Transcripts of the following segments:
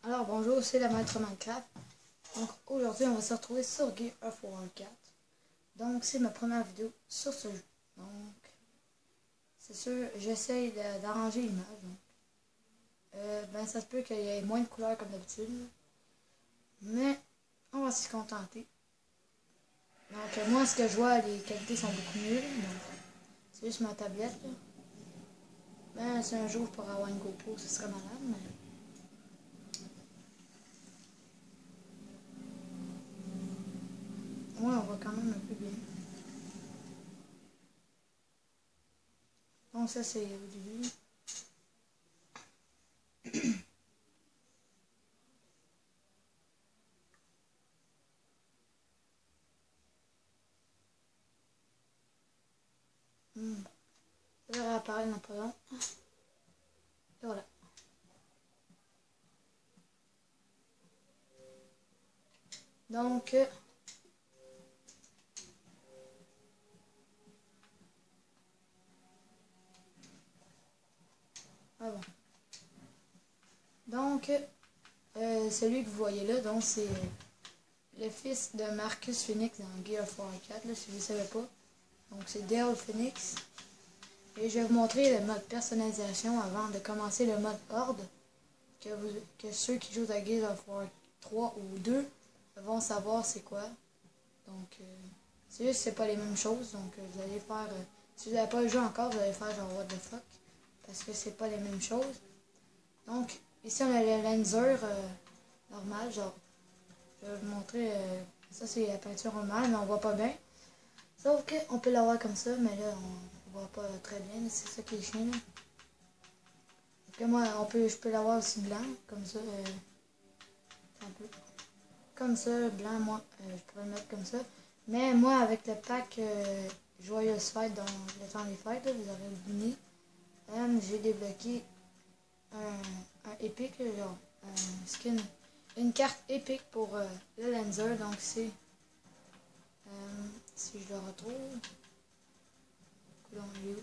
Alors bonjour, c'est la maître Minecraft. Donc aujourd'hui on va se retrouver sur Gears of War 4. Donc c'est ma première vidéo sur ce jeu. Donc c'est sûr, j'essaye d'arranger l'image. Ben ça se peut qu'il y ait moins de couleurs comme d'habitude. Mais on va s'y contenter. Donc moi ce que je vois, les qualités sont beaucoup mieux. Donc c'est juste ma tablette. Là. Ben si un jour pour avoir une GoPro, ce serait malade. Mais... ouais, on voit quand même un peu bien. Donc ça c'est au début. Ça va apparaître dans pas long. Et voilà. Donc, ah bon. Donc, celui que vous voyez là, donc c'est le fils de Marcus Phoenix dans Gears of War 4, là, si vous ne savez pas. Donc, c'est Dale Phoenix. Et je vais vous montrer le mode personnalisation avant de commencer le mode Horde. Que ceux qui jouent à Gears of War 3 ou 2 vont savoir c'est quoi. Donc, c'est juste que c'est pas les mêmes choses. Donc, vous allez faire... si vous n'avez pas le jeu encore, vous allez faire genre what the fuck. Parce que c'est pas les mêmes choses. Donc, ici on a le Lancer normal, genre, je vais vous montrer, ça c'est la peinture normale, mais on voit pas bien. Sauf qu'on peut l'avoir comme ça, mais là on voit pas très bien, c'est ça qui est chiant. Donc moi, je peux l'avoir aussi blanc, comme ça, un peu. Comme ça, blanc, moi, je pourrais le mettre comme ça. Mais moi, avec le pack Joyeuse Fête dans le temps des fêtes, là, vous aurez deviné, j'ai débloqué un épique, genre un skin, une carte épique pour le Lancer. Donc c'est, si je le retrouve, là on est où?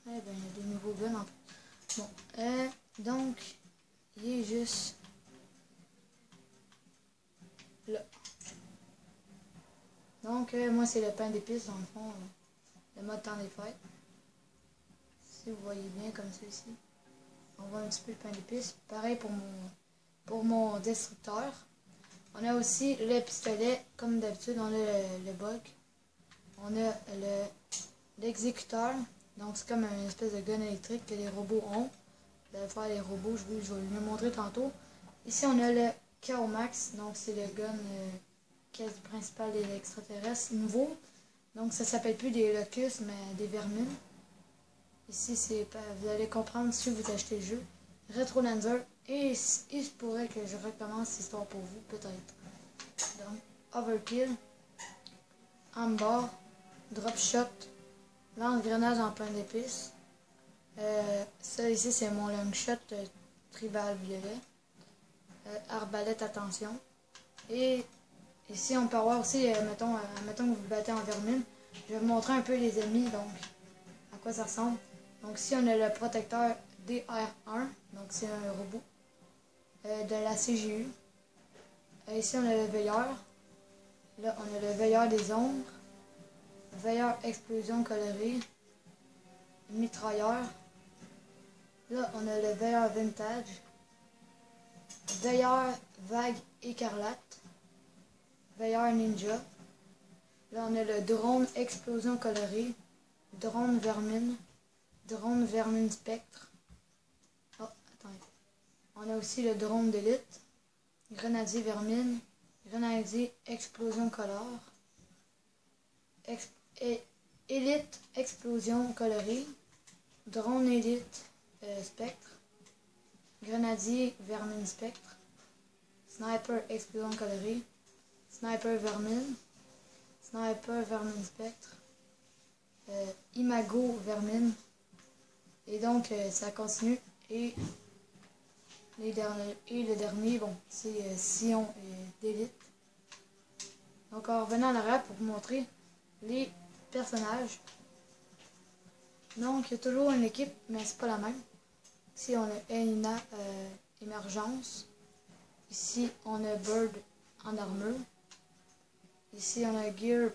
Eh ben il y a des nouveaux guns en plus. Bon, donc il est juste là. Donc moi c'est le pain d'épices dans le fond, le mode temps des fêtes. Si vous voyez bien comme ça ici. On voit un petit peu le pain d'épices. Pareil pour mon destructeur. On a aussi le pistolet, comme d'habitude, on a le bug. On a l'exécuteur. Donc c'est comme une espèce de gun électrique que les robots ont. Vous allez faire les robots, je vais vous le montrer tantôt. Ici on a le Chaos Max, donc c'est le gun quasi principal des extraterrestres nouveau. Donc ça s'appelle plus des locustes, mais des vermines. Ici, vous allez comprendre si vous achetez le jeu. Retro Lancer. Et il se pourrait que je recommence l'histoire pour vous, peut-être. Donc, Overkill. Ambar. Drop Shot. Lance-grenade en pain d'épices. Ça ici, c'est mon long shot tribal violet. Arbalète, attention. Et ici, on peut avoir aussi, mettons que vous battez en vermine. Je vais vous montrer un peu les ennemis, donc à quoi ça ressemble. Donc ici on a le protecteur DR1, donc c'est un robot de la CGU. Ici on a le veilleur. Là on a le veilleur des ombres. Veilleur explosion colorée. Mitrailleur. Là on a le veilleur vintage. Veilleur vague écarlate. Veilleur ninja. Là on a le drone explosion colorée. Drone vermine. Drone vermine spectre. Oh, attendez. On a aussi le drone d'élite. Grenadier vermine. Grenadier explosion colore. Élite explosion colorée. Drone élite spectre. Grenadier vermine spectre. Sniper explosion colorée. Sniper vermine. Sniper vermine spectre. Imago vermine. Et donc ça continue. Et le dernier, bon, c'est Sion d'élite. Donc en revenant en arrière pour vous montrer les personnages. Donc il y a toujours une équipe, mais c'est pas la même. Ici, on a Elina Émergence. Ici, on a Bird en armure. Ici, on a Gear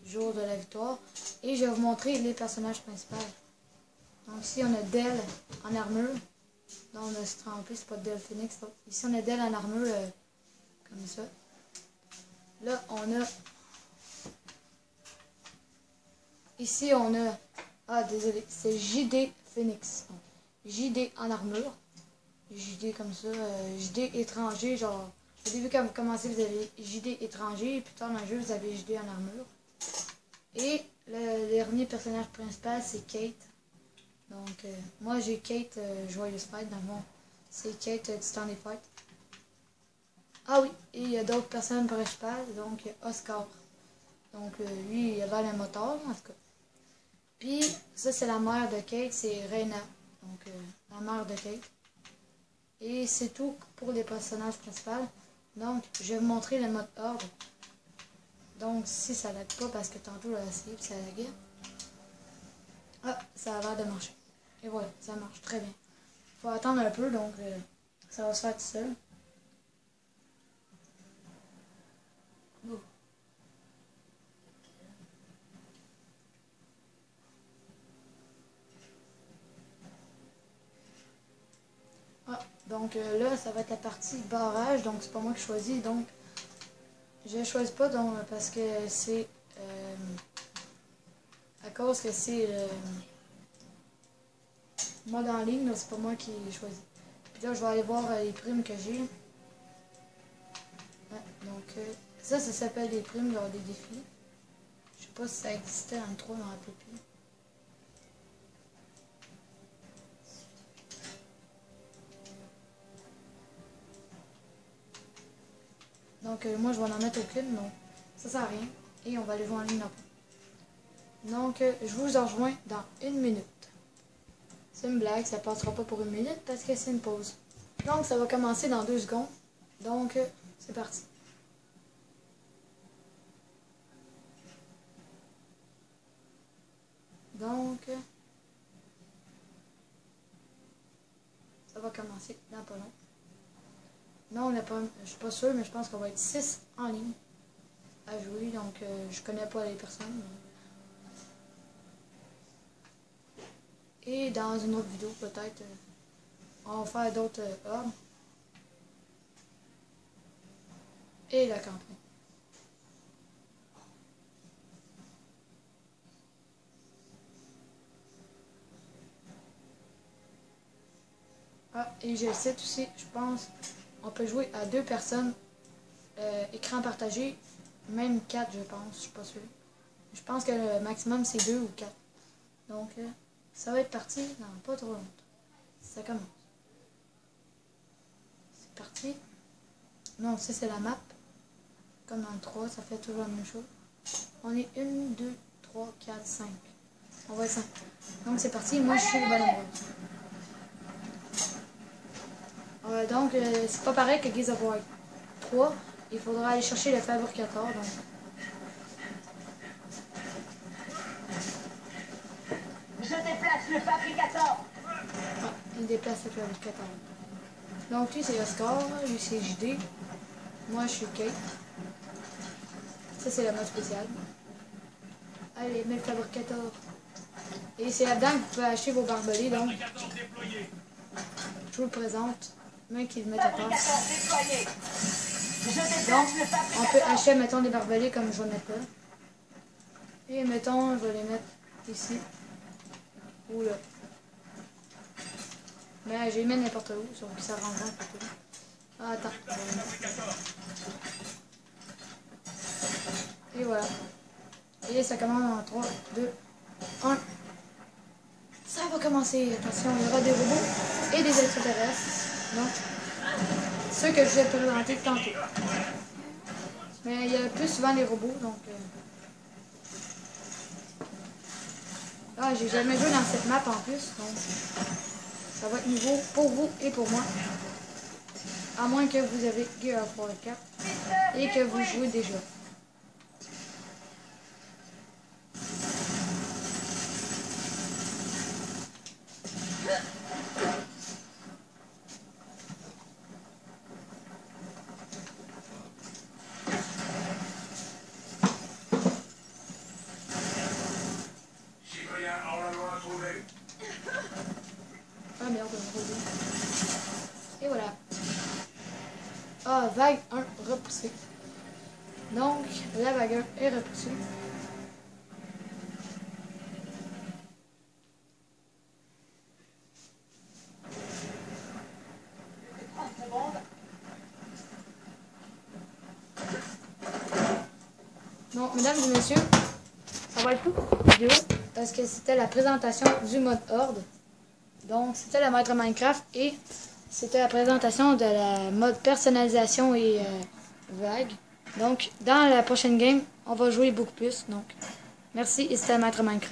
Jour de la victoire. Et je vais vous montrer les personnages principaux. Donc ici, on a Dell en armure. Non, on a se trompé, c'est pas Dell Phoenix. Donc, ici, on a Dell en armure comme ça. Là, on a... Ici, on a... Ah, désolé, c'est JD Phoenix. Donc, JD en armure. JD comme ça. JD étranger, genre... Au début, quand vous commencez, vous avez JD étranger. Et plus tard dans le jeu, vous avez JD en armure. Et le dernier personnage principal, c'est Kate. Donc, moi, j'ai Kate Joyeuse Fight. Dans le fond, c'est Kate Stanley Fight. Ah oui, et il y a d'autres personnes principales. Donc, Oscar. Donc, lui, il a l'air d'un moteur, en tout cas. Puis, ça, c'est la mère de Kate, c'est Reina. Donc, la mère de Kate. Et c'est tout pour les personnages principaux. Donc, je vais vous montrer le mode ordre. Donc, si ça lag pas, parce que tantôt, j'ai essayé, puis ça laguait. Ah, ça a l'air de marcher. Et voilà, ça marche très bien. Faut attendre un peu, donc ça va se faire tout seul. Oh. Ah, donc là, ça va être la partie barrage, donc c'est pas moi qui choisis, donc je choisis pas donc, parce que c'est à cause que c'est mode en ligne, c'est pas moi qui choisis. Puis là, je vais aller voir les primes que j'ai. Ouais, donc ça s'appelle des primes lors des défis. Je sais pas si ça existait en 3, je m'en rappelle plus. Donc moi je vais en mettre aucune, donc ça sert à rien. Et on va aller jouer en ligne après. Donc je vous en rejoins dans 1 minute. C'est une blague, ça passera pas pour 1 minute parce que c'est une pause. Donc ça va commencer dans 2 secondes. Donc c'est parti. Donc ça va commencer dans pas long. Non, on a pas, je suis pas sûre, mais je pense qu'on va être 6 en ligne à jouer, donc je connais pas les personnes. Et dans une autre vidéo, peut-être, on va faire d'autres ordres. Et la campagne. Ah, et je le sais aussi, je pense, on peut jouer à 2 personnes, écran partagé, même 4 je pense, je suis pas sûre. Je pense que le maximum c'est 2 ou 4. Donc, ça va être parti dans pas trop longtemps. Ça commence. C'est parti. Non, ça c'est la map. Comme dans le 3, ça fait toujours la même chose. On est 1, 2, 3, 4, 5. On va être 5. Donc c'est parti, moi je suis le ballon rose. Donc c'est pas pareil que Gears of War 3. Il faudra aller chercher le fabricateur. Donc. Je déplace le fabricateur. Ah, il déplace le fabricateur. Donc lui c'est Oscar, lui c'est JD. Moi je suis Kate. Ça c'est le mode spécial. Allez, mets le fabricateur. Et c'est là-dedans que vous pouvez acheter vos barbelés, donc je vous le présente. Même qu'ils le mettent à part. Donc, on peut acheter, mettons, des barbelés comme je vais mettre là. Et mettons, je vais les mettre ici. Ou là. Mais je les mets n'importe où, sauf que ça rentre un peu. Ah, attends. Et voilà. Et ça commence en 3, 2, 1. Ça va commencer. Attention, il y aura des robots et des extraterrestres. Donc, ceux que je vais présenter tantôt. Mais il y a plus souvent les robots, donc... Ah, j'ai jamais joué dans cette map en plus, donc... Ça va être nouveau pour vous et pour moi. À moins que vous avez Gears of War 4 et que vous jouez déjà. Ah merde, et voilà. Ah, vague 1 repoussée. Donc, la vague 1 est repoussée. Donc, mesdames et messieurs, ça va être tout pour cette vidéo parce que c'était la présentation du mode Horde. Donc, c'était la maître Minecraft et c'était la présentation de la mode personnalisation et vague. Donc, dans la prochaine game, on va jouer beaucoup plus. Donc, merci et c'était la maître Minecraft.